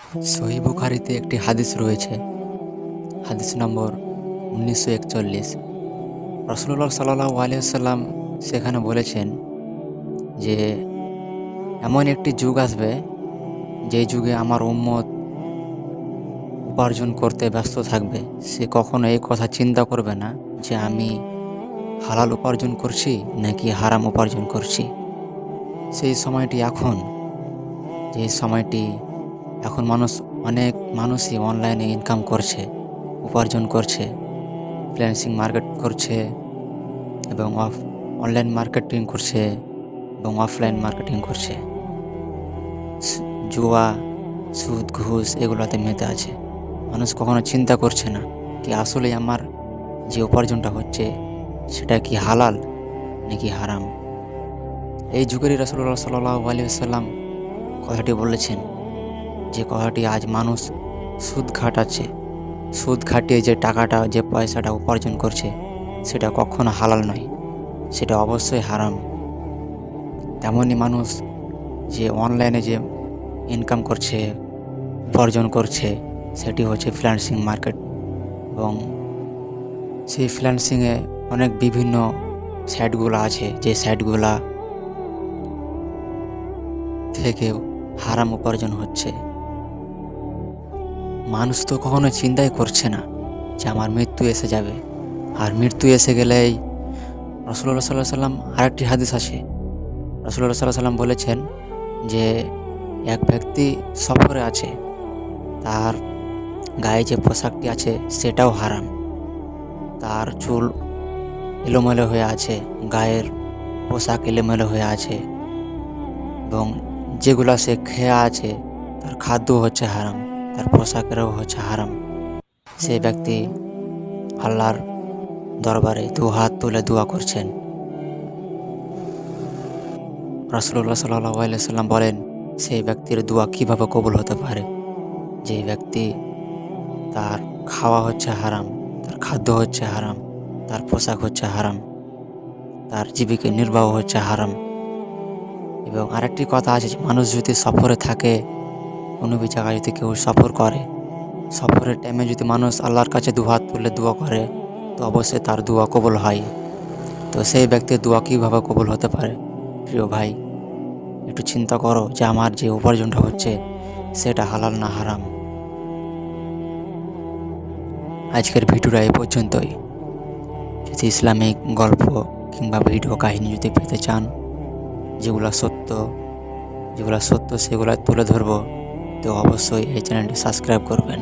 সহিহ বুখারীতে একটি হাদিস রয়েছে, হাদিস নম্বর 1941। রাসূলুল্লাহ সাল্লাল্লাহু আলাইহি ওয়াসাল্লাম সেখানে বলেছেন যে এমন একটি যুগ আসবে যে যুগে আমার উম্মত উপার্জন করতে ব্যস্ত থাকবে। সে কখনো এই কথা চিন্তা করবে না যে আমি হালাল উপার্জন করছি নাকি হারাম উপার্জন করছি। সেই সময়টি এখন, যে সময়টি এখন অনেক মানুষই অনলাইনে ইনকাম করছে, উপার্জন করছে, ফ্রিল্যান্সিং মার্কেট করছে এবং অনলাইন মার্কেটিং করছে এবং অফলাইন মার্কেটিং করছে। জুয়া, সুদ, ঘুষ এগুলোতে মেতে আছে। মানুষ কখনো চিন্তা করছে না কি আসলে আমার যে উপার্জনটা হচ্ছে সেটা কি হালাল নাকি হারাম। এই যুগেরই রাসূলুল্লাহ সাল্লাল্লাহু আলাইহি ওয়াসাল্লাম কথাটি বলেছেন, যে কথাটি আজ মানুষ সুদ খাটাচ্ছে, সুদ খাটিয়ে যে টাকাটা, যে পয়সাটা উপার্জন করছে সেটা কখনো হালাল নয়, সেটা অবশ্যই হারাম। তেমনই মানুষ যে অনলাইনে যে ইনকাম করছে, উপার্জন করছে, সেটি হচ্ছে ফ্রিল্যান্সিং মার্কেট। এবং সেই ফ্রিল্যান্সিংয়ে অনেক বিভিন্ন সাইটগুলো আছে, যে সাইটগুলা থেকেও হারাম উপার্জন হচ্ছে। মানুষ তো কখনো চিন্তাই করছে না যে আমার মৃত্যু এসে যাবে, আর মৃত্যু এসে গেলেই রাসূলুল্লাহ সাল্লাল্লাহু আলাইহি ওয়াসাল্লাম আরেকটি হাদিস আছে, রাসূলুল্লাহ সাল্লাল্লাহু আলাইহি ওয়াসাল্লাম বলেছেন যে এক ব্যক্তি সফরে আছে, তার গায়ে যে পোশাকটি আছে সেটাও হারাম, তার চুল এলোমেলো হয়ে আছে, গায়ের পোশাক এলোমেলো হয়ে আছে, এবং যেগুলা সে খেয়ে আছে তার খাদ্য হচ্ছে হারাম, তার পোশাকেরও হচ্ছে হারাম। সে ব্যক্তি আল্লাহর দরবারে দু হাত তুলে দোয়া করছেন। রাসূলুল্লাহ সাল্লাল্লাহু আলাইহি ওয়াসাল্লাম বলেন, সেই ব্যক্তির দোয়া কিভাবে কবুল হতে পারে? যে ব্যক্তি তার খাওয়া হচ্ছে হারাম, তার খাদ্য হচ্ছে হারাম, তার পোশাক হচ্ছে হারাম, তার জীবিকা নির্বাহ হচ্ছে হারাম। এবং আরেকটি কথা আছে যে মানুষ যদি সফরে থাকে, কোনো বি জায়গায় যদি কেউ সফর করে, সফরের টাইমে যদি মানুষ আল্লাহর কাছে দু হাত তুলে দোয়া করে তো অবশ্যই তার দোয়া কবুল হয়। তো সেই ব্যক্তির দোয়া কীভাবে কবুল হতে পারে? প্রিয় ভাই, একটু চিন্তা করো যে আমার যে উপার্জনটা হচ্ছে সেটা হালাল না হারাম। আজকের ভিডিওটা এই পর্যন্তই। যদি ইসলামিক গল্প কিংবা ভিডিও কাহিনী যদি পেতে চান, যেগুলো সত্য সেগুলো তুলে ধরবো, তো অবশ্যই এই চ্যানেলটি সাবস্ক্রাইব করবেন।